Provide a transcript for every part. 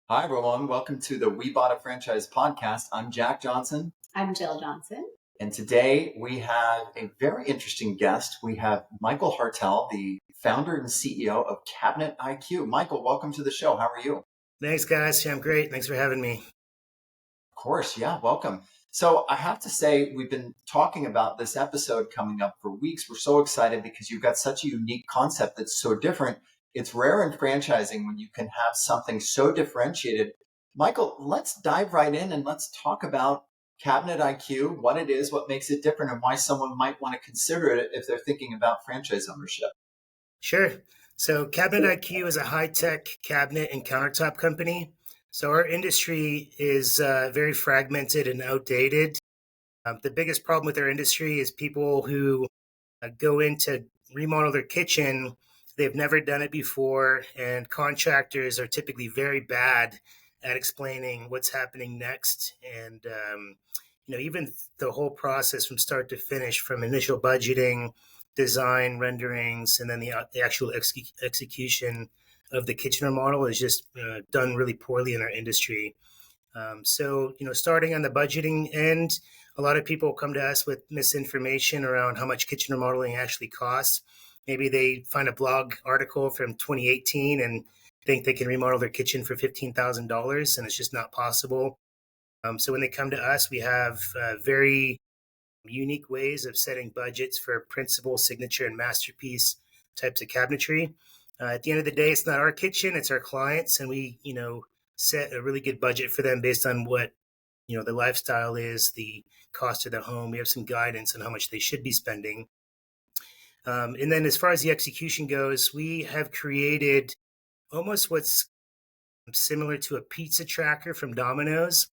Hi, everyone. Welcome to the We Bought a Franchise podcast. I'm Jack Johnson. I'm Jill Johnson. And today we have a very interesting guest. We have Michael Hartel, the founder and CEO of Cabinet IQ. Michael, welcome to the show. How are you? Thanks, guys. Yeah, I'm great. Thanks for having me. Of course. Yeah, welcome. So I have to say, we've been talking about this episode coming up for weeks. We're so excited because you've got such a unique concept that's so different. It's rare in franchising when you can have something so differentiated. Michael, let's dive right in and let's talk about Cabinet IQ, what it is, what makes it different, and why someone might want to consider it if they're thinking about franchise ownership. Sure. So Cabinet IQ is a high-tech cabinet and countertop company. So our industry is very fragmented and outdated. The biggest problem with our industry is people who go in to remodel their kitchen. They've never done it before, and contractors are typically very bad at explaining what's happening next. And even the whole process from start to finish, from initial budgeting, design, renderings, and then the actual execution of the kitchen remodel is just done really poorly in our industry. Starting on the budgeting end, a lot of people come to us with misinformation around how much kitchen remodeling actually costs. Maybe they find a blog article from 2018 and think they can remodel their kitchen for $15,000, and it's just not possible. So when they come to us, we have very unique ways of setting budgets for principal, signature, and masterpiece types of cabinetry. At the end of the day, it's not our kitchen, it's our clients, and we, set a really good budget for them based on what, the lifestyle is, the cost of the home. We have some guidance on how much they should be spending. And then as far as the execution goes, we have created almost what's similar to a pizza tracker from Domino's.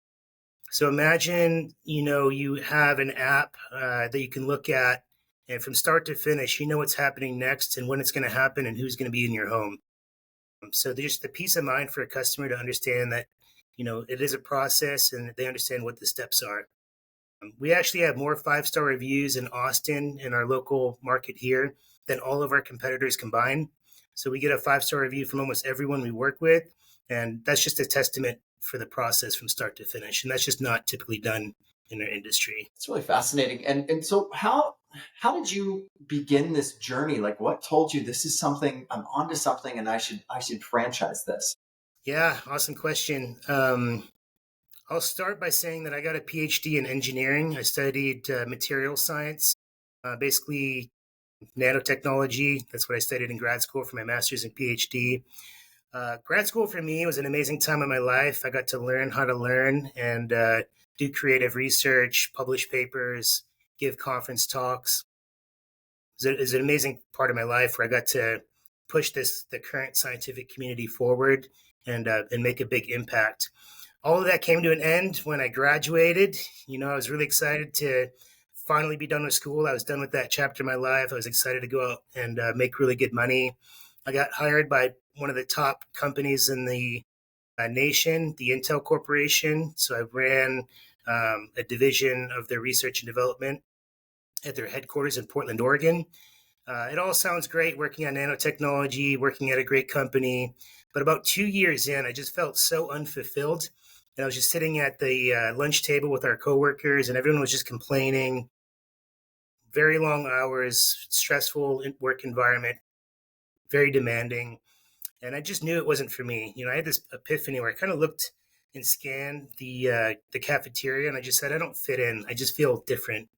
So imagine, you have an app that you can look at, and from start to finish, you know what's happening next and when it's going to happen and who's going to be in your home. So there's the peace of mind for a customer to understand that, it is a process and they understand what the steps are. We actually have more 5-star reviews in Austin, in our local market here, than all of our competitors combined. So we get a 5-star review from almost everyone we work with. And that's just a testament for the process from start to finish. And that's just not typically done in our industry. It's really fascinating. And so how did you begin this journey? Like, what told you this is something, I'm onto something and I should franchise this? Yeah, awesome question. I'll start by saying that I got a PhD in engineering. I studied material science, basically nanotechnology. That's what I studied in grad school for my master's and PhD. Grad school for me was an amazing time in my life. I got to learn how to learn and do creative research, publish papers, give conference talks. It was an amazing part of my life where I got to push the current scientific community forward and make a big impact. All of that came to an end when I graduated. I was really excited to finally be done with school. I was done with that chapter of my life. I was excited to go out and make really good money. I got hired by one of the top companies in the nation, the Intel Corporation. So I ran a division of their research and development at their headquarters in Portland, Oregon. It all sounds great working on nanotechnology, working at a great company. But about 2 years in, I just felt so unfulfilled. And I was just sitting at the lunch table with our coworkers, and everyone was just complaining. Very long hours, stressful work environment, very demanding. And I just knew it wasn't for me. I had this epiphany where I kind of looked and scanned the cafeteria, and I just said, I don't fit in. I just feel different.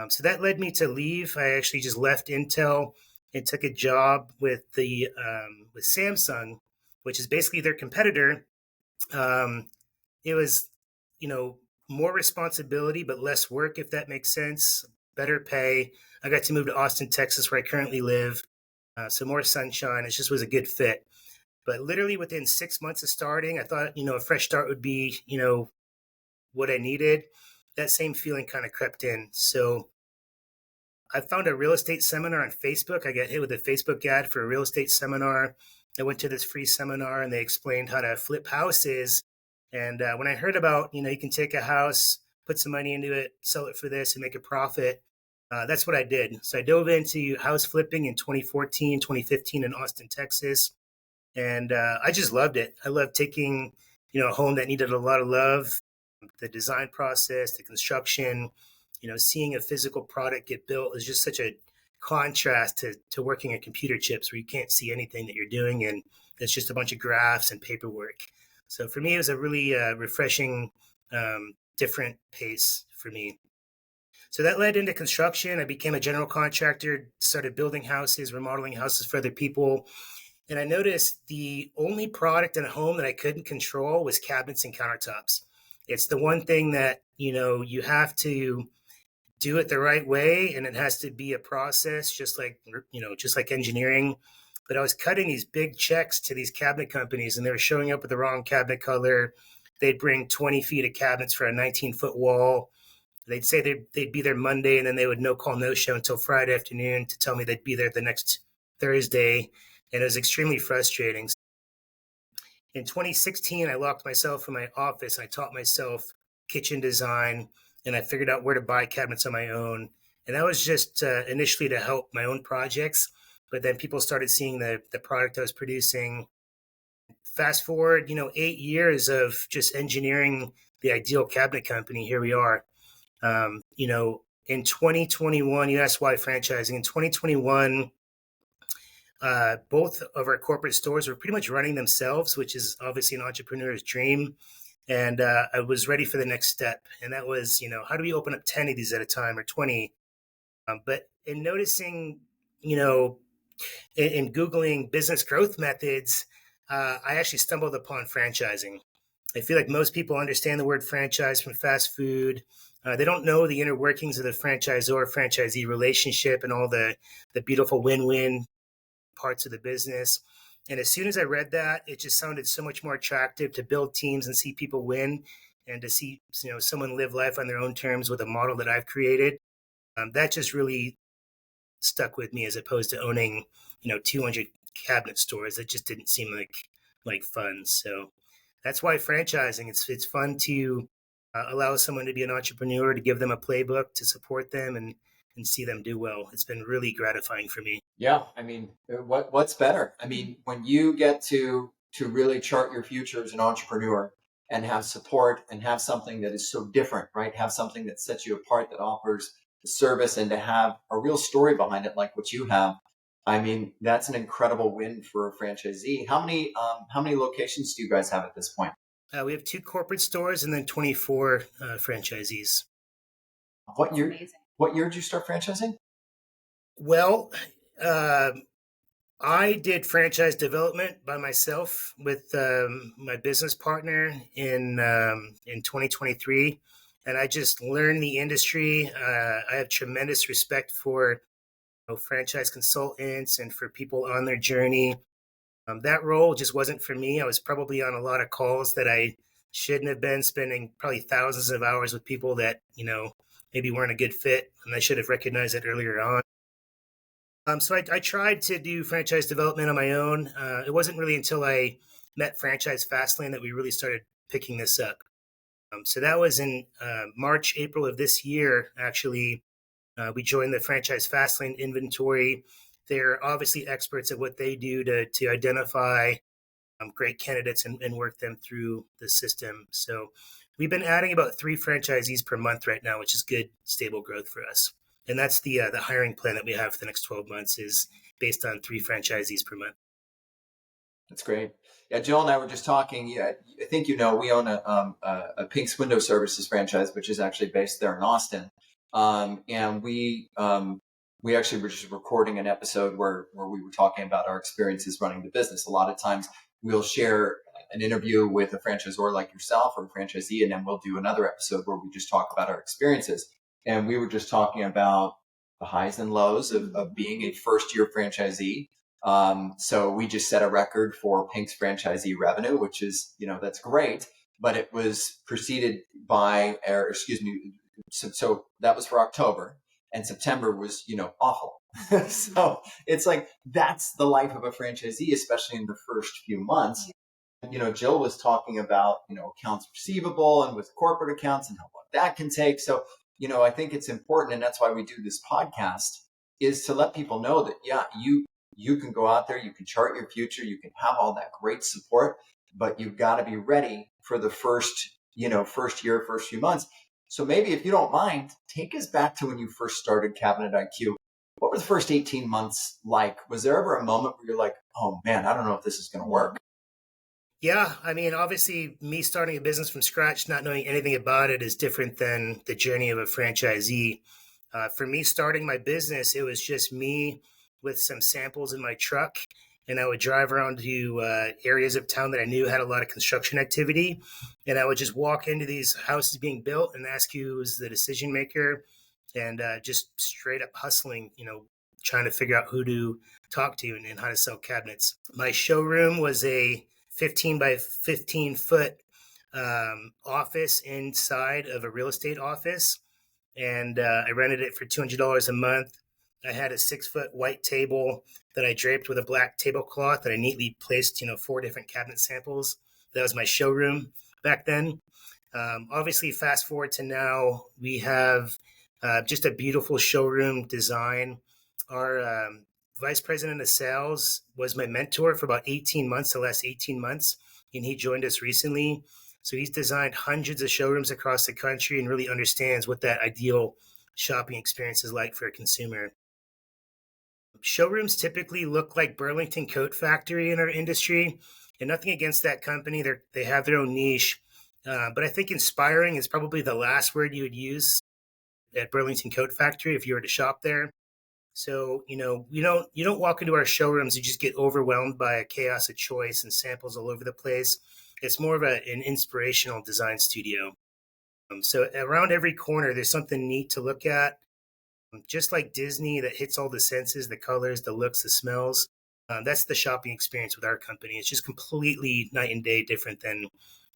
So that led me to leave. I actually just left Intel and took a job with with Samsung, which is basically their competitor. It was, more responsibility but less work, if that makes sense. Better pay. I got to move to Austin, Texas, where I currently live. So more sunshine. It just was a good fit. But literally within 6 months of starting, I thought, a fresh start would be, what I needed. That same feeling kind of crept in. So I found a real estate seminar on Facebook. I got hit with a Facebook ad for a real estate seminar. I went to this free seminar and they explained how to flip houses. And when I heard about, you can take a house, put some money into it, sell it for this and make a profit, that's what I did. So I dove into house flipping in 2014, 2015 in Austin, Texas. And I just loved it. I loved taking a home that needed a lot of love. The design process, the construction, seeing a physical product get built is just such a contrast to working at computer chips where you can't see anything that you're doing and it's just a bunch of graphs and paperwork. So for me, it was a really refreshing, different pace for me. So that led into construction. I became a general contractor, started building houses, remodeling houses for other people. And I noticed the only product in a home that I couldn't control was cabinets and countertops. It's the one thing that, you have to do it the right way and it has to be a process just like engineering. But I was cutting these big checks to these cabinet companies and they were showing up with the wrong cabinet color. They'd bring 20 feet of cabinets for a 19-foot wall. They'd say they'd be there Monday and then they would no call, no show until Friday afternoon to tell me they'd be there the next Thursday. And it was extremely frustrating. In 2016, I locked myself in my office and I taught myself kitchen design and I figured out where to buy cabinets on my own. And that was just initially to help my own projects. But then people started seeing the product I was producing. Fast forward, 8 years of just engineering the ideal cabinet company. Here we are. In 2021, you asked why franchising. In 2021, both of our corporate stores were pretty much running themselves, which is obviously an entrepreneur's dream. And I was ready for the next step. And that was, how do we open up 10 of these at a time or 20? But in noticing, in Googling business growth methods, I actually stumbled upon franchising. I feel like most people understand the word franchise from fast food. They don't know the inner workings of the franchisor franchisee relationship and all the beautiful win-win parts of the business. And as soon as I read that, it just sounded so much more attractive to build teams and see people win and to see someone live life on their own terms with a model that I've created. That just really stuck with me as opposed to owning 200 cabinet stores. That just didn't seem like fun. So that's why franchising. It's fun to allow someone to be an entrepreneur, to give them a playbook, to support them, and see them do well. It's been really gratifying for me. Yeah, I mean, what's better? I mean, when you get to really chart your future as an entrepreneur and have support and have something that is so different, right? Have something that sets you apart, that offers the service, and to have a real story behind it, like what you have. I mean, that's an incredible win for a franchisee. How many locations do you guys have at this point? We have 2 corporate stores and then 24 franchisees. What year? What year did you start franchising? Well, uh, I did franchise development by myself with my business partner in 2023, and I just learned the industry. I have tremendous respect for franchise consultants and for people on their journey. That role just wasn't for me. I was probably on a lot of calls that I shouldn't have been, spending probably thousands of hours with people that maybe weren't a good fit, and I should have recognized it earlier on. So I tried to do franchise development on my own. It wasn't really until I met Franchise Fastlane that we really started picking this up. So that was in March, April of this year. Actually, we joined the Franchise Fastlane inventory. They're obviously experts at what they do to identify great candidates and work them through the system. So we've been adding about 3 franchisees per month right now, which is good, stable growth for us. And that's the hiring plan that we have for the next 12 months is based on 3 franchisees per month. That's great. Yeah, Jill and I were just talking. Yeah, I think we own a Pink's Window Services franchise, which is actually based there in Austin. And we actually were just recording an episode where we were talking about our experiences running the business. A lot of times we'll share an interview with a franchisor like yourself or a franchisee, and then we'll do another episode where we just talk about our experiences. And we were just talking about the highs and lows of being a first year franchisee. So we just set a record for Pink's franchisee revenue, which is, that's great, but it was preceded by, or excuse me, so that was for October, and September was, awful. So it's like, that's the life of a franchisee, especially in the first few months. Jill was talking about, accounts receivable and with corporate accounts and how long that can take. So, I think it's important, and that's why we do this podcast, is to let people know that, yeah, you can go out there, you can chart your future, you can have all that great support, but you've got to be ready for the first year, first few months. So maybe if you don't mind, take us back to when you first started Cabinet IQ. What were the first 18 months like? Was there ever a moment where you're like, oh man, I don't know if this is going to work? Yeah, I mean, obviously, me starting a business from scratch, not knowing anything about it, is different than the journey of a franchisee. For me, starting my business, it was just me with some samples in my truck, and I would drive around to areas of town that I knew had a lot of construction activity, and I would just walk into these houses being built and ask who was the decision maker, and just straight up hustling, trying to figure out who to talk to and how to sell cabinets. My showroom was a 15 by 15 foot office inside of a real estate office, and I rented it for $200 a month. I had a 6 foot white table that I draped with a black tablecloth that I neatly placed, 4 different cabinet samples. That was my showroom back then. Obviously, fast forward to now, we have just a beautiful showroom design. Our vice president of sales was my mentor for about 18 months, the last 18 months, and he joined us recently. So he's designed hundreds of showrooms across the country and really understands what that ideal shopping experience is like for a consumer. Showrooms typically look like Burlington Coat Factory in our industry, and nothing against that company. They have their own niche, but I think inspiring is probably the last word you would use at Burlington Coat Factory if you were to shop there. So you don't walk into our showrooms and just get overwhelmed by a chaos of choice and samples all over the place. It's more of an inspirational design studio. So around every corner, there's something neat to look at, just like Disney that hits all the senses, the colors, the looks, the smells. That's the shopping experience with our company. It's just completely night and day different than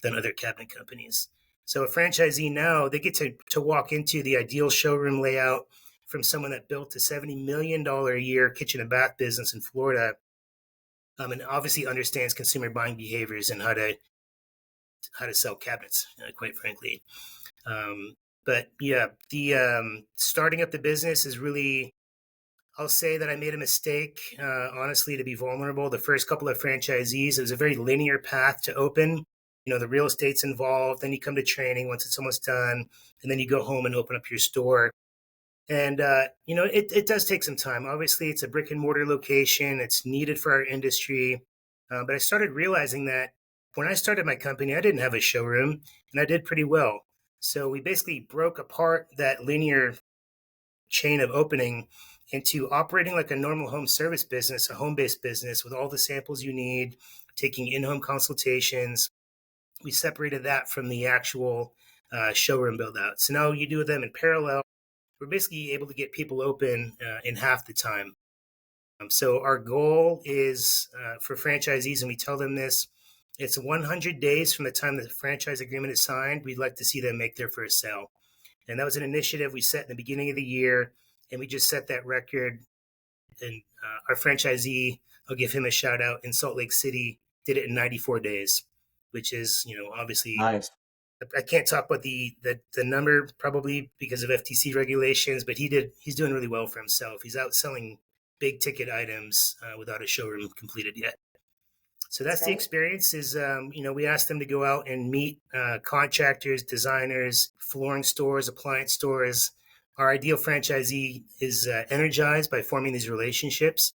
other cabinet companies. So a franchisee now, they get to walk into the ideal showroom layout from someone that built a $70 million a year kitchen and bath business in Florida, and obviously understands consumer buying behaviors and how to sell cabinets, quite frankly. But yeah, the starting up the business is really, I'll say that I made a mistake, honestly, to be vulnerable. The first couple of franchisees, it was a very linear path to open. The real estate's involved, then you come to training once it's almost done, and then you go home and open up your store. And, it does take some time. Obviously, it's a brick and mortar location, it's needed for our industry. But I started realizing that when I started my company, I didn't have a showroom, and I did pretty well. So we basically broke apart that linear chain of opening into operating like a normal home service business, a home based business with all the samples you need, taking in home consultations. We separated that from the actual showroom build out. So now you do them in parallel. We're basically able to get people open in half the time. So our goal is for franchisees, and we tell them this, it's 100 days from the time the franchise agreement is signed. We'd like to see them make their first sale. And that was an initiative we set in the beginning of the year, and we just set that record. And our franchisee, I'll give him a shout out, in Salt Lake City, did it in 94 days, which is, obviously, Nice. I can't talk about the number probably because of FTC regulations, but he's doing really well for himself. He's out selling big ticket items without a showroom completed yet. So that's the experience. Is we asked them to go out and meet contractors, designers, flooring stores, appliance stores. Our ideal franchisee is energized by forming these relationships.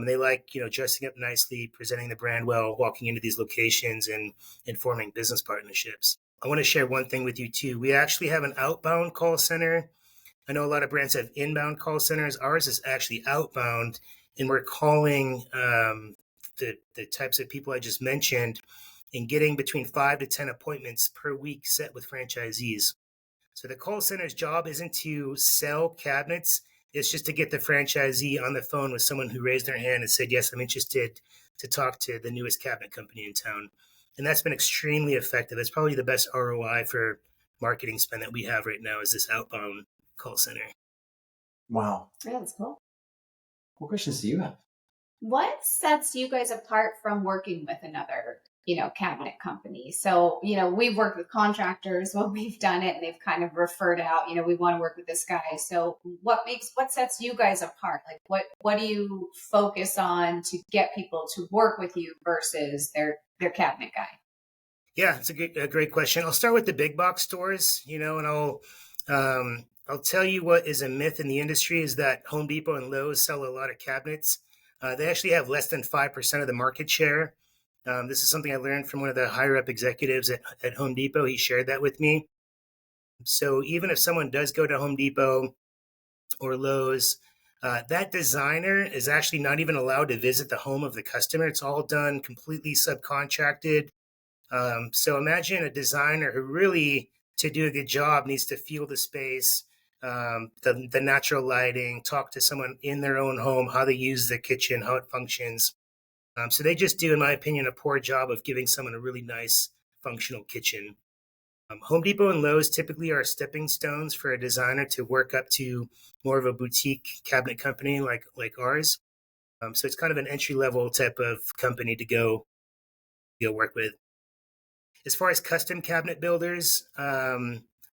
They like dressing up nicely, presenting the brand well, walking into these locations, and forming business partnerships. I want to share one thing with you too. We actually have an outbound call center. I know a lot of brands have inbound call centers. Ours is actually outbound, and we're calling the types of people I just mentioned and getting between 5 to 10 appointments per week set with franchisees. So the call center's job isn't to sell cabinets. It's just to get the franchisee on the phone with someone who raised their hand and said, yes, I'm interested to talk to the newest cabinet company in town. And that's been extremely effective. It's probably the best ROI for marketing spend that we have right now is this outbound call center. Wow. Yeah, that's cool. What questions do you have? What sets you guys apart from working with another cabinet company. So, we've worked with contractors when we've done it and they've kind of referred out, we want to work with this guy. So what sets you guys apart? Like what do you focus on to get people to work with you versus their cabinet guy? Yeah, it's a great question. I'll start with the big box stores, and I'll tell you what is a myth in the industry is that Home Depot and Lowe's sell a lot of cabinets. They actually have less than 5% of the market share. This is something I learned from one of the higher up executives at Home Depot. He shared that with me. So even if someone does go to Home Depot or Lowe's, that designer is actually not even allowed to visit the home of the customer. It's all done completely subcontracted. So imagine a designer who really, to do a good job, needs to feel the space, the natural lighting, talk to someone in their own home, how they use the kitchen, how it functions. So they just do, in my opinion, a poor job of giving someone a really nice functional kitchen. Home Depot and Lowe's typically are stepping stones for a designer to work up to more of a boutique cabinet company like ours. So it's kind of an entry level type of company to go work with. As far as custom cabinet builders,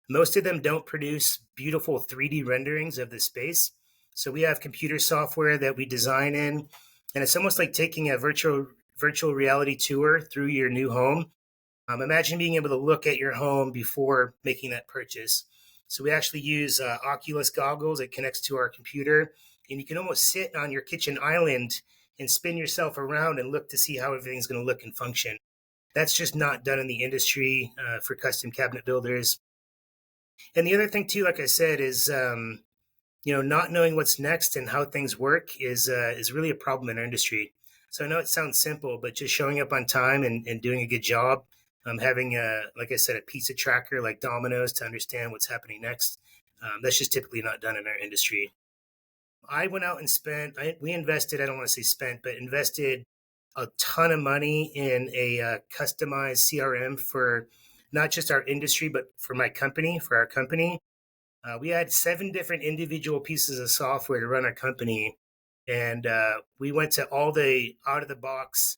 most of them don't produce beautiful 3D renderings of the space. So we have computer software that we design in, and it's almost like taking a virtual reality tour through your new home. Imagine being able to look at your home before making that purchase. So we actually use Oculus goggles that connects to our computer, and you can almost sit on your kitchen island and spin yourself around and look to see how everything's going to look and function. That's just not done in the industry for custom cabinet builders. And the other thing too, like I said, is not knowing what's next and how things work is really a problem in our industry. So I know it sounds simple, but just showing up on time and doing a good job, having like I said, a pizza tracker like Domino's to understand what's happening next. That's just typically not done in our industry. I went out and we invested, I don't want to say spent, but invested a ton of money in a customized CRM for not just our industry, but for our company. We had 7 different individual pieces of software to run our company. And we went to all the out of the box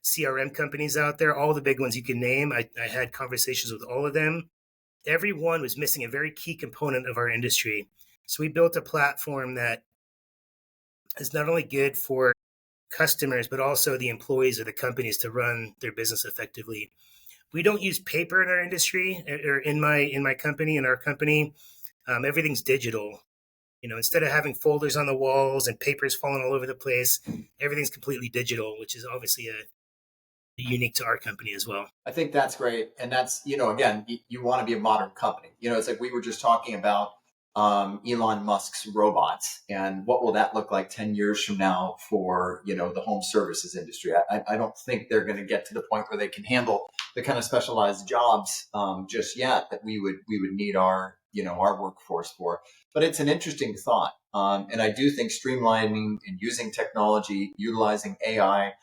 CRM companies out there, all the big ones you can name. I had conversations with all of them. Every one was missing a very key component of our industry. So we built a platform that is not only good for customers, but also the employees of the companies to run their business effectively. We don't use paper in our industry or in my company, in our company. Everything's digital. Instead of having folders on the walls and papers falling all over the place, everything's completely digital, which is obviously unique to our company as well. I think that's great. And that's, again, you want to be a modern company. It's like we were just talking about Elon Musk's robots and what will that look like 10 years from now for, the home services industry. I don't think they're going to get to the point where they can handle the kind of specialized jobs just yet that we would need our workforce for. But it's an interesting thought. And I do think streamlining and using technology, utilizing AI,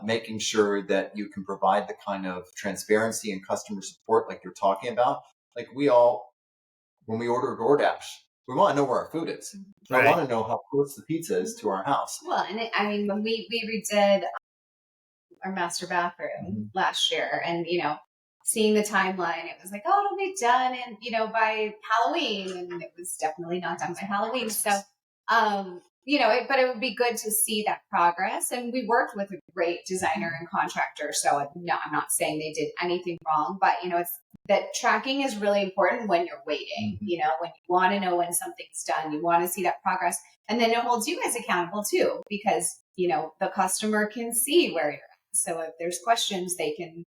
making sure that you can provide the kind of transparency and customer support like you're talking about. Like when we order DoorDash, we want to know where our food is. Right. I want to know how close the pizza is to our house. Well, and when we redid our master bathroom last year, and seeing the timeline, it was like, oh, it'll be done, and by Halloween, and it was definitely not done by Halloween. So, but it would be good to see that progress. And we worked with a great designer and contractor. So no, I'm not saying they did anything wrong, but it's that tracking is really important when you're waiting. When you want to know when something's done, you want to see that progress, and then it holds you guys accountable too, because the customer can see where you're at. So if there's questions, they can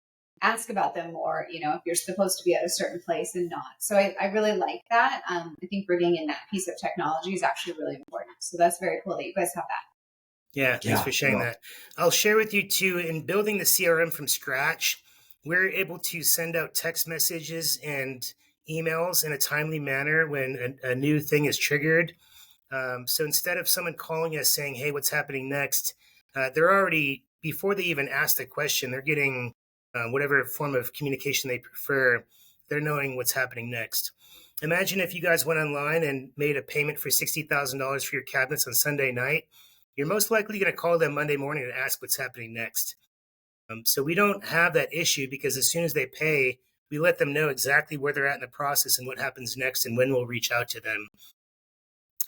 ask about them, or if you're supposed to be at a certain place and not. So I really like that. I think bringing in that piece of technology is actually really important. So that's very cool that you guys have that. Yeah, thanks for sharing that. I'll share with you too, in building the CRM from scratch, we're able to send out text messages and emails in a timely manner when a new thing is triggered. So instead of someone calling us saying, hey, what's happening next? They're already, before they even ask the question, they're getting whatever form of communication they prefer. They're knowing what's happening next. Imagine if you guys went online and made a payment for $60,000 for your cabinets on Sunday night. You're most likely going to call them Monday morning and ask what's happening next. So we don't have that issue because as soon as they pay, we let them know exactly where they're at in the process and what happens next and when we'll reach out to them.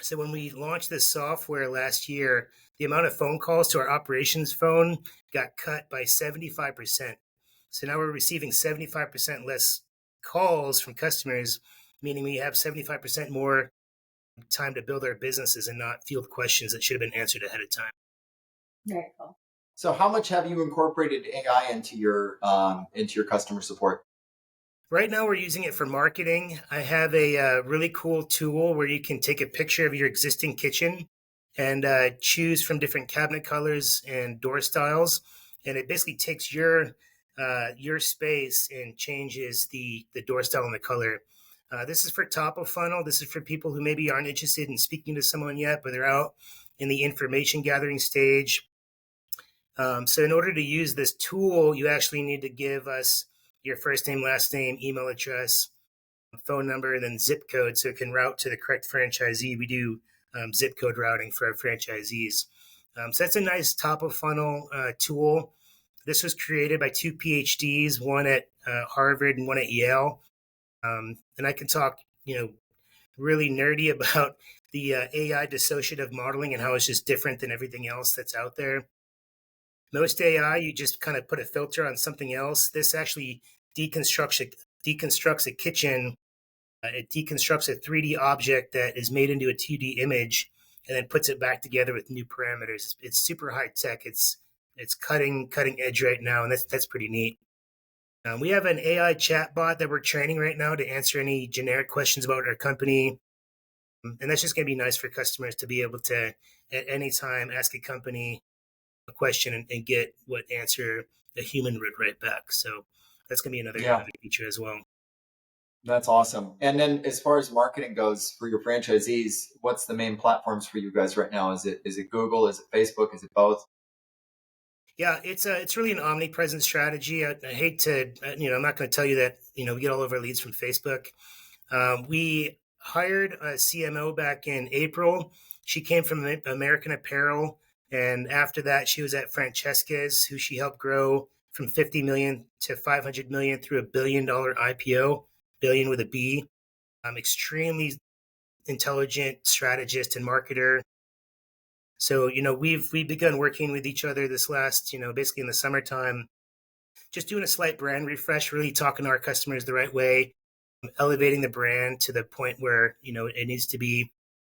So when we launched this software last year, the amount of phone calls to our operations phone got cut by 75%. So now we're receiving 75% less calls from customers, meaning we have 75% more time to build our businesses and not field questions that should have been answered ahead of time. Very cool. So how much have you incorporated AI into your customer support? Right now, we're using it for marketing. I have a really cool tool where you can take a picture of your existing kitchen and choose from different cabinet colors and door styles, and it basically takes your space and changes the door style and the color. This is for top of funnel. This is for people who maybe aren't interested in speaking to someone yet, but they're out in the information gathering stage. So in order to use this tool, you actually need to give us your first name, last name, email address, phone number, and then zip code so it can route to the correct franchisee. We do zip code routing for our franchisees. So that's a nice top of funnel tool. This was created by two PhDs, one at Harvard and one at Yale. And I can talk, really nerdy about the AI dissociative modeling and how it's just different than everything else that's out there. Most AI, you just kind of put a filter on something else. This actually deconstructs a kitchen. It deconstructs a 3D object that is made into a 2D image, and then puts it back together with new parameters. It's super high tech. It's cutting edge right now, and that's pretty neat. We have an AI chatbot that we're training right now to answer any generic questions about our company, and that's just going to be nice for customers to be able to at any time ask a company a question and get what answer a human would write back. So that's going to be another feature as well. That's awesome. And then as far as marketing goes for your franchisees, what's the main platforms for you guys right now? Is it Google? Is it Facebook? Is it both? Yeah, it's really an omnipresent strategy. I hate to, I'm not going to tell you that, we get all of our leads from Facebook. We hired a CMO back in April. She came from American Apparel. And after that, she was at Francesca's, who she helped grow from 50 million to 500 million through $1 billion IPO, billion with a B. Extremely intelligent strategist and marketer. So, we've begun working with each other this last, basically in the summertime, just doing a slight brand refresh, really talking to our customers the right way, elevating the brand to the point where, it needs to be.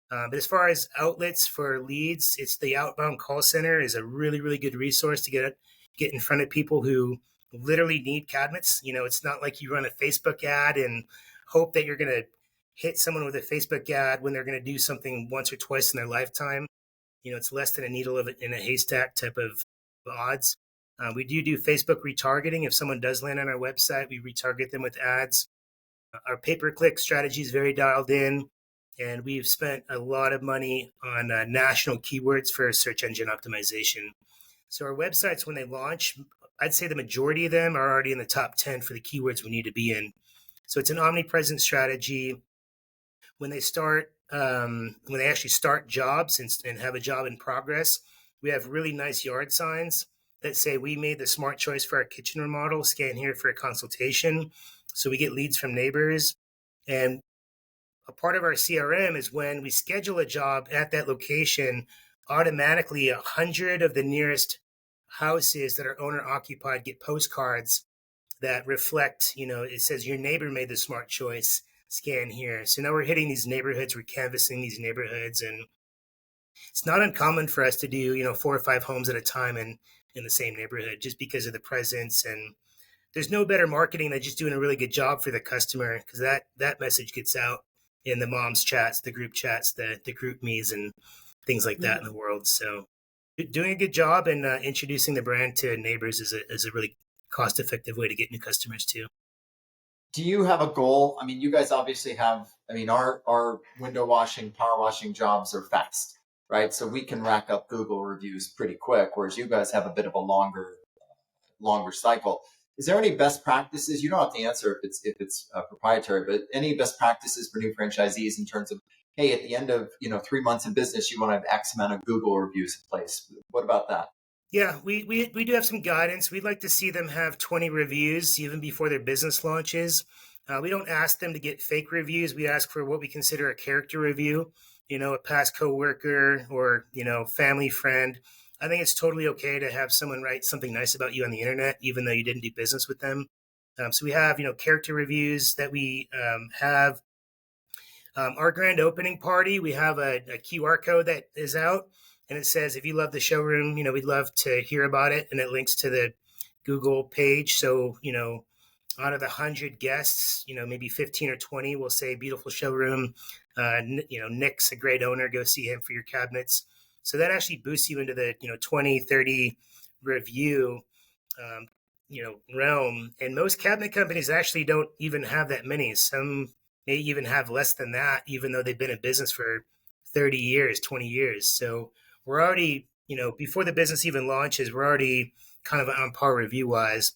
But as far as outlets for leads, it's the outbound call center is a really, really good resource to get in front of people who literally need cabinets. It's not like you run a Facebook ad and hope that you're going to hit someone with a Facebook ad when they're going to do something once or twice in their lifetime. It's less than a needle in a haystack type of odds. We do Facebook retargeting. If someone does land on our website, we retarget them with ads. Our pay-per-click strategy is very dialed in, and we've spent a lot of money on national keywords for search engine optimization. So our websites, when they launch, I'd say the majority of them are already in the top 10 for the keywords we need to be in. So it's an omnipresent strategy. When they actually start jobs and have a job in progress, we have really nice yard signs that say we made the smart choice for our kitchen remodel. Scan here for a consultation. So we get leads from neighbors. And a part of our CRM is when we schedule a job at that location, automatically 100 of the nearest houses that are owner occupied get postcards that reflect, it says your neighbor made the smart choice, scan here. So now we're hitting these neighborhoods, we're canvassing these neighborhoods, and it's not uncommon for us to do, 4 or 5 homes at a time in the same neighborhood just because of the presence. And there's no better marketing than just doing a really good job for the customer, because that message gets out in the moms chats, the group chats, the group me's and things like that in the world. So doing a good job and introducing the brand to neighbors is a really cost-effective way to get new customers too. Do you have a goal? I mean, you guys obviously have, our window washing, power washing jobs are fast, right? So we can rack up Google reviews pretty quick, whereas you guys have a bit of a longer cycle. Is there any best practices? You don't have to answer if it's proprietary, but any best practices for new franchisees in terms of, hey, at the end of 3 months in business, you want to have X amount of Google reviews in place. What about that? Yeah, we do have some guidance. We'd like to see them have 20 reviews even before their business launches. We don't ask them to get fake reviews. We ask for what we consider a character review, a past coworker or, family friend. I think it's totally okay to have someone write something nice about you on the internet, even though you didn't do business with them. So we have, character reviews that we have. Our grand opening party, we have a QR code that is out, and it says, if you love the showroom, we'd love to hear about it. And it links to the Google page. So, out of the 100 guests, maybe 15 or 20 will say beautiful showroom. Nick's a great owner. Go see him for your cabinets. So that actually boosts you into the, 20, 30 review, um, realm. And most cabinet companies actually don't even have that many. Some may even have less than that, even though they've been in business for 30 years, 20 years. So we're already, before the business even launches, we're already kind of on par review wise.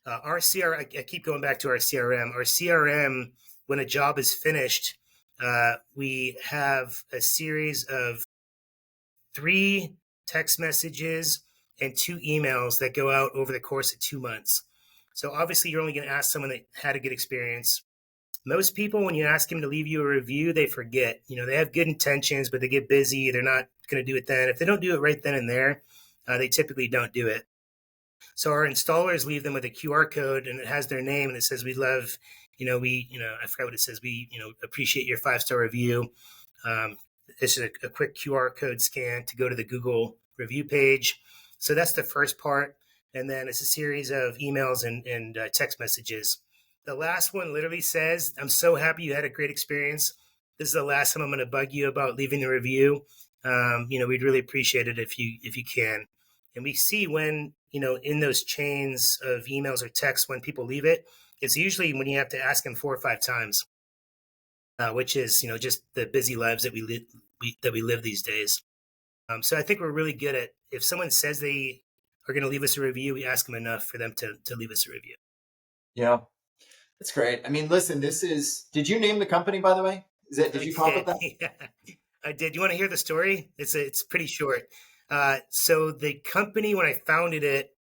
Our CRM, I keep going back to our CRM. Our CRM, when a job is finished, we have a series of 3 text messages and 2 emails that go out over the course of 2 months. So obviously, you're only going to ask someone that had a good experience. Most people, when you ask them to leave you a review, they forget. They have good intentions, but they get busy. They're not going to do it then. If they don't do it right then and there, they typically don't do it. So our installers leave them with a QR code, and it has their name, and it says, "We love, I forgot what it says. We, appreciate your 5-star review." Um, it's a quick QR code scan to go to the Google review page. So that's the first part, and then it's a series of emails and text messages. The last one literally says, "I'm so happy you had a great experience. This is the last time I'm going to bug you about leaving a review. We'd really appreciate it if you can." And we see when, in those chains of emails or texts, when people leave it, it's usually when you have to ask them 4 or 5 times, which is, just the busy lives that we live these days. So I think we're really good at, if someone says they are going to leave us a review, we ask them enough for them to leave us a review. Yeah, that's great. I mean, listen, did you name the company, by the way? Did you come up with that? Yeah, I did. You want to hear the story? It's pretty short. So the company, when I founded it,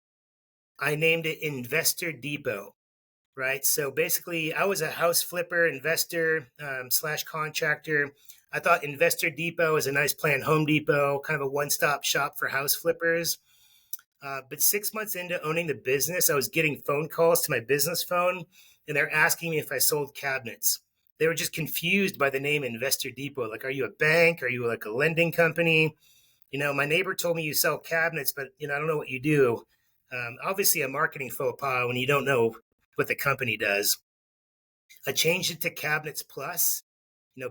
I named it Investor Depot, right? So basically, I was a house flipper, investor slash contractor. I thought Investor Depot is a nice play on Home Depot, kind of a one-stop shop for house flippers. But 6 months into owning the business, I was getting phone calls to my business phone, and they're asking me if I sold cabinets. They were just confused by the name Investor Depot. Like, are you a bank? Are you like a lending company? My neighbor told me you sell cabinets, but I don't know what you do. Obviously, a marketing faux pas when you don't know what the company does. I changed it to Cabinets Plus.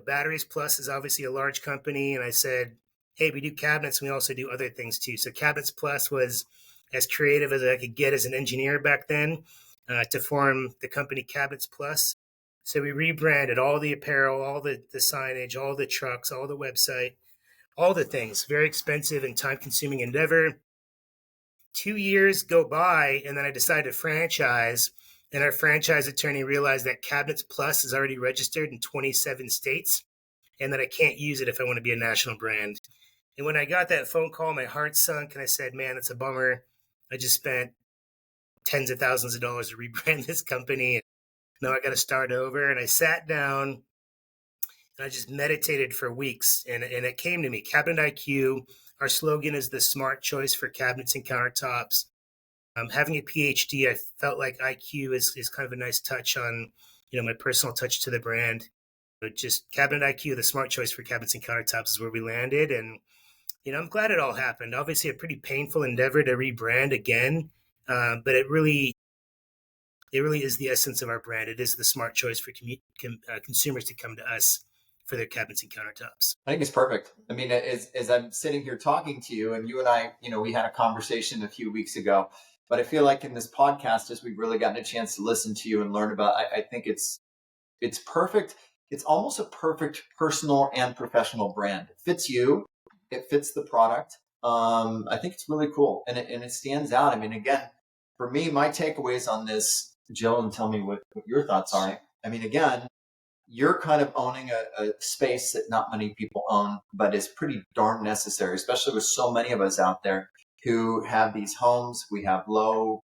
Batteries Plus is obviously a large company, and I said, "Hey, we do cabinets, and we also do other things too." So Cabinets Plus was as creative as I could get as an engineer back then to form the company Cabinets Plus. So we rebranded all the apparel, all the signage, all the trucks, all the website, all the things. Very expensive and time-consuming endeavor. 2 years go by, and then I decided to franchise. And our franchise attorney realized that Cabinets Plus is already registered in 27 states, and that I can't use it if I want to be a national brand. And when I got that phone call, my heart sunk, and I said, "Man, that's a bummer. I just spent tens of thousands of dollars to rebrand this company, and now I got to start over." And I sat down and I just meditated for weeks, and it came to me. Cabinet IQ. Our slogan is the smart choice for cabinets and countertops. Having a PhD, I felt like IQ is kind of a nice touch on, my personal touch to the brand. But just Cabinet IQ, the smart choice for cabinets and countertops, is where we landed. And, I'm glad it all happened. Obviously, a pretty painful endeavor to rebrand again, but it really is the essence of our brand. It is the smart choice for consumers to come to us for their cabinets and countertops. I think it's perfect. I mean, as I'm sitting here talking to you, and you and I, we had a conversation a few weeks ago, but I feel like in this podcast, as we've really gotten a chance to listen to you and learn about, I think it's perfect. It's almost a perfect personal and professional brand. It fits you. It fits the product. I think it's really cool, and it stands out. I mean, again, for me, my takeaways on this, Jill, and tell me what your thoughts are. I mean, again, you're kind of owning a space that not many people own, but is pretty darn necessary, especially with so many of us out there. who have these homes. We have low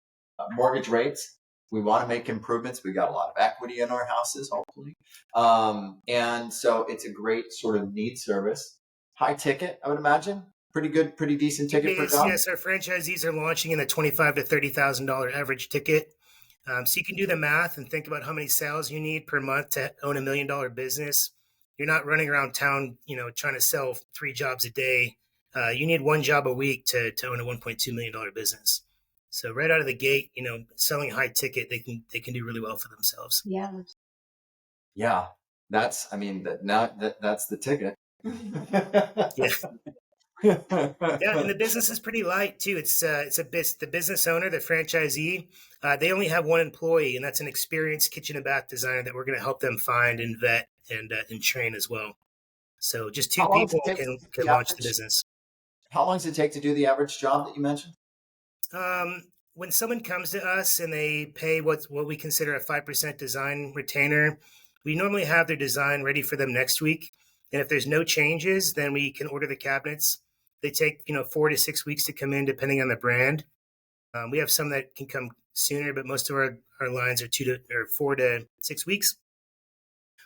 mortgage rates. We want to make improvements. We got a lot of equity in our houses, hopefully. And so it's a great sort of need service. High ticket, I would imagine. Pretty good, pretty decent ticket per job. Yes, our franchisees are launching in the $25,000 to $30,000 average ticket. So you can do the math and think about how many sales you need per month to own $1 million business. You're not running around town, trying to sell 3 jobs a day. You need 1 job a week to own a $1.2 million business. So right out of the gate, selling high ticket, they can do really well for themselves. Yeah. Yeah, that's the ticket. Yeah. Yeah, and the business is pretty light too. The business owner, the franchisee, they only have 1 employee, and that's an experienced kitchen and bath designer that we're going to help them find and vet and train as well. So just 2 How long does people it take can to do can the launch the average? business. How long does it take to do the average job that you mentioned? When someone comes to us and they pay what we consider a 5% design retainer, we normally have their design ready for them next week. And if there's no changes, then we can order the cabinets. They take 4 to 6 weeks to come in, depending on the brand. We have some that can come sooner, but most of our lines are 4 to 6 weeks.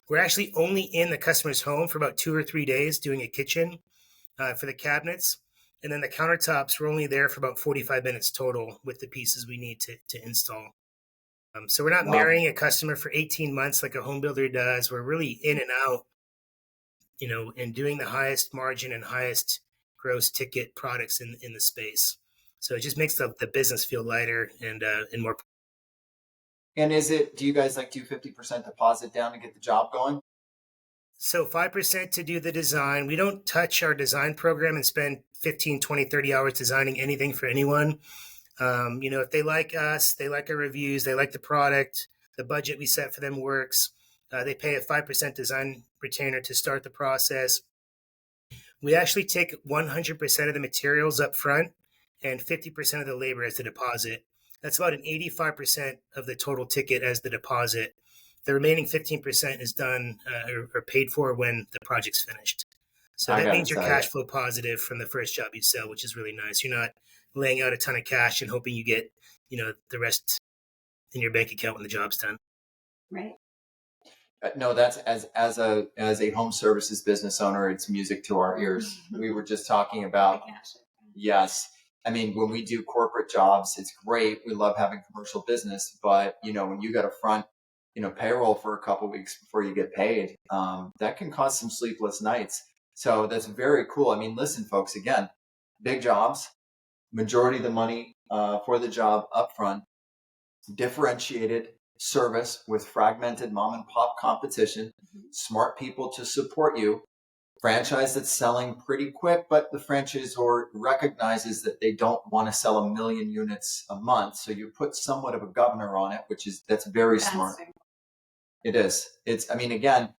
We're actually only in the customer's home for about 2 or 3 days doing a kitchen for the cabinets. And then the countertops, we're only there for about 45 minutes total with the pieces we need to install. So we're not Wow. marrying a customer for 18 months like a home builder does. We're really in and out, and doing the highest margin and highest gross ticket products in the space. So it just makes the business feel lighter and more. And do you guys do 50% deposit down to get the job going? So 5% to do the design. We don't touch our design program and spend 15, 20, 30 hours designing anything for anyone. If they like us, they like our reviews, they like the product, the budget we set for them works. They pay a 5% design retainer to start the process. We actually take 100% of the materials up front and 50% of the labor as the deposit. That's about an 85% of the total ticket as the deposit. The remaining 15% is done or paid for when the project's finished. So I that gotta means you're tell you. cash flow positive from the first job you sell, which is really nice. You're not laying out a ton of cash and hoping you get, the rest in your bank account when the job's done. Right. No, that's as a home services business owner, it's music to our ears. We were just talking about, yes. I mean, when we do corporate jobs, it's great. We love having commercial business, but when you got to front, payroll for a couple weeks before you get paid, that can cause some sleepless nights. So that's very cool. I mean, listen, folks, again, big jobs, majority of the money for the job upfront, differentiated service with fragmented mom and pop competition, smart people to support you, franchise that's selling pretty quick, but the franchisor recognizes that they don't want to sell 1 million units a month. So you put somewhat of a governor on it, that's very smart. It is. Again,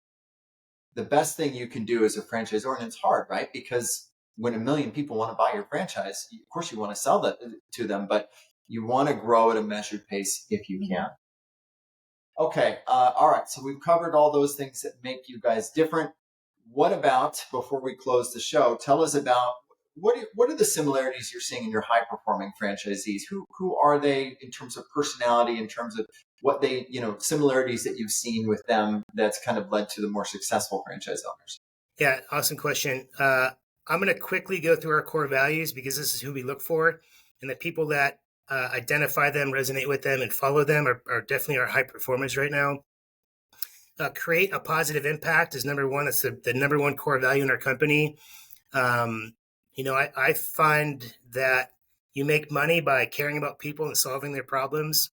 the best thing you can do as a franchisor, and it's hard, right? Because when 1 million people want to buy your franchise, of course you want to sell that to them, but you want to grow at a measured pace if you can. Okay. All right. So we've covered all those things that make you guys different. What about, before we close the show, tell us about what are the similarities you're seeing in your high performing franchisees? Who are they in terms of personality, in terms of what they, similarities that you've seen with them that's kind of led to the more successful franchise owners? Yeah, awesome question. I'm going to quickly go through our core values because this is who we look for. And the people that identify them, resonate with them, and follow them are definitely our high performers right now. Create a positive impact is number one. That's the number one core value in our company. I find that you make money by caring about people and solving their problems,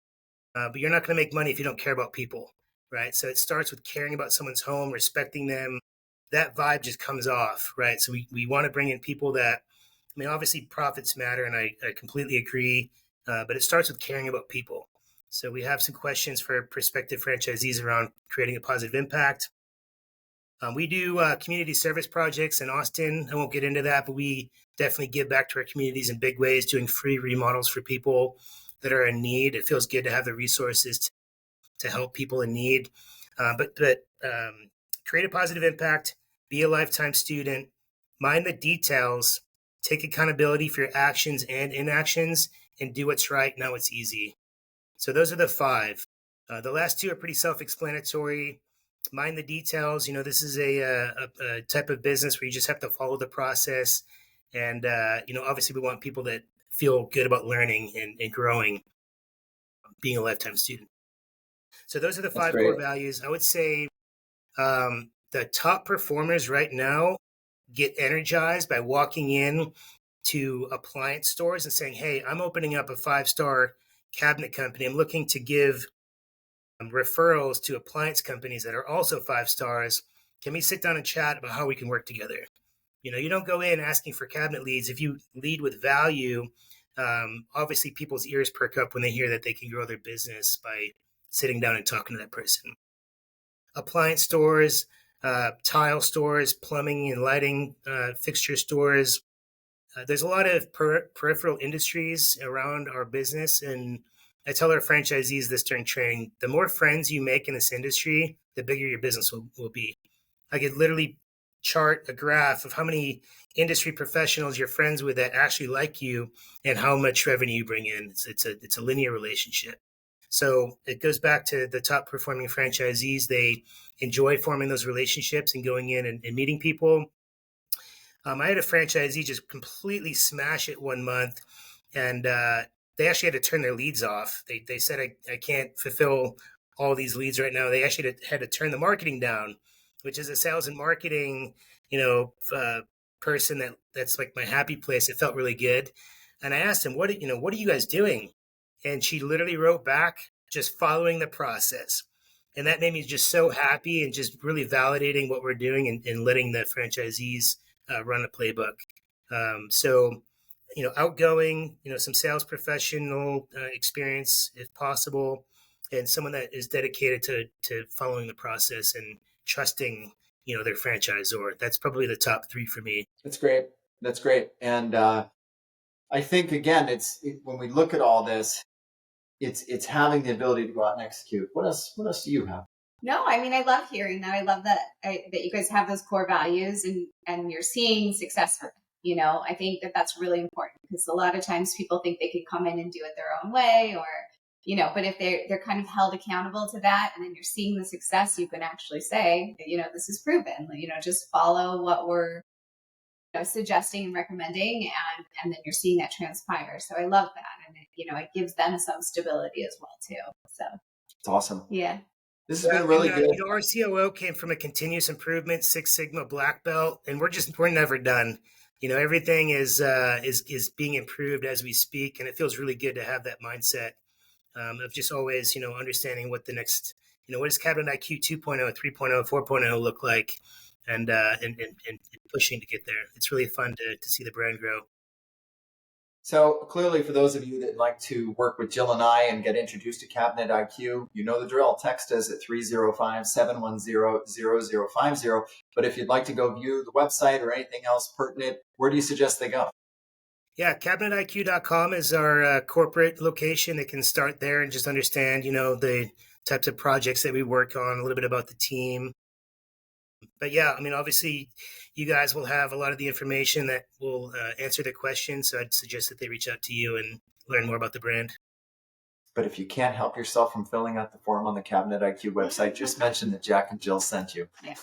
but you're not going to make money if you don't care about people, right? So it starts with caring about someone's home, respecting them. That vibe just comes off, right? So we want to bring in people that, obviously profits matter, and I completely agree, but it starts with caring about people. So we have some questions for prospective franchisees around creating a positive impact. We do community service projects in Austin. I won't get into that, but we definitely give back to our communities in big ways, doing free remodels for people that are in need. It feels good to have the resources to help people in need. But create a positive impact, be a lifetime student, mind the details, take accountability for your actions and inactions, and do what's right. Now it's easy. So those are the 5. The last 2 are pretty self-explanatory. Mind the details. This is a type of business where you just have to follow the process. And, obviously we want people that feel good about learning and growing, being a lifetime student. So those are the 5 core values. I would say the top performers right now get energized by walking in to appliance stores and saying, hey, I'm opening up a 5-star cabinet company. I'm looking to give referrals to appliance companies that are also 5 stars. Can we sit down and chat about how we can work together? You don't go in asking for cabinet leads. If you lead with value, obviously people's ears perk up when they hear that they can grow their business by sitting down and talking to that person. Appliance stores, tile stores, plumbing and lighting fixture stores. There's a lot of peripheral industries around our business, and I tell our franchisees this during training: the more friends you make in this industry, the bigger your business will be. I could literally chart a graph of how many industry professionals you're friends with that actually like you and how much revenue you bring in. It's a linear relationship. So it goes back to the top performing franchisees. They enjoy forming those relationships and going in and meeting people. I had a franchisee just completely smash it one month, and they actually had to turn their leads off. They said, I can't fulfill all these leads right now. They actually had to turn the marketing down, which is a sales and marketing, person that's like my happy place. It felt really good. And I asked him, what are you guys doing? And she literally wrote back, just following the process. And that made me just so happy and just really validating what we're doing and letting the franchisees run a playbook. So, outgoing, some sales professional experience if possible, and someone that is dedicated to following the process and trusting, their franchisor. That's probably the top 3 for me. That's great. And I think, again, when we look at all this, it's having the ability to go out and execute. What else do you have? No, I mean, I love hearing that. I love that you guys have those core values and you're seeing success for them. I think that's really important because a lot of times people think they could come in and do it their own way or, but if they're kind of held accountable to that and then you're seeing the success, you can actually say, this is proven, just follow what we're suggesting and recommending and then you're seeing that transpire. So I love that. And it gives them some stability as well too. So it's awesome. Yeah. This has been really good. Our COO came from a continuous improvement, 6 Sigma black belt, and we're never done. Everything is being improved as we speak, and it feels really good to have that mindset of just always, understanding what the next, what does Cabinet IQ 2.0, 3.0, 4.0 look like, and pushing to get there. It's really fun to see the brand grow. So clearly, for those of you that like to work with Jill and I and get introduced to Cabinet IQ, you know the drill. Text us at 305-710-0050. But if you'd like to go view the website or anything else pertinent, where do you suggest they go? Yeah, cabinetiq.com is our corporate location. They can start there and just understand, the types of projects that we work on, a little bit about the team. But yeah, I mean, obviously, you guys will have a lot of the information that will answer the questions. So I'd suggest that they reach out to you and learn more about the brand. But if you can't help yourself from filling out the form on the Cabinet IQ website, just mention that Jack and Jill sent you. Yeah.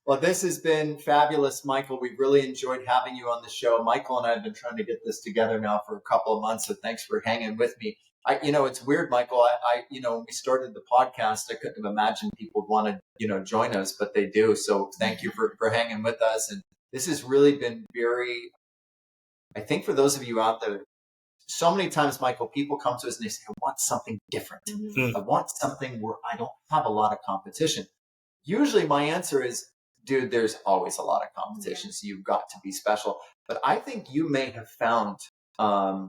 Well, this has been fabulous, Michael. We've really enjoyed having you on the show. Michael and I have been trying to get this together now for a couple of months, so thanks for hanging with me. It's weird, Michael. When we started the podcast, I couldn't have imagined people would want to, join us, but they do. So thank you for hanging with us. And this has really been I think for those of you out there, so many times, Michael, people come to us and they say, I want something different. Mm-hmm. I want something where I don't have a lot of competition. Usually my answer is, dude, there's always a lot of competition, so you've got to be special. But I think you may have found a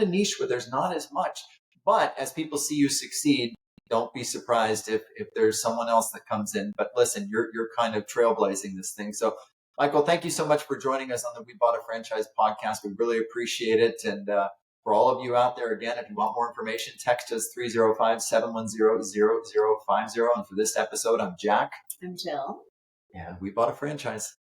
niche where there's not as much. But as people see you succeed, don't be surprised if there's someone else that comes in. But listen, you're kind of trailblazing this thing. So, Michael, thank you so much for joining us on the We Bought a Franchise podcast. We really appreciate it. And for all of you out there, again, if you want more information, text us 305-710-0050. And for this episode, I'm Jack. I'm Jill. And We Bought a Franchise.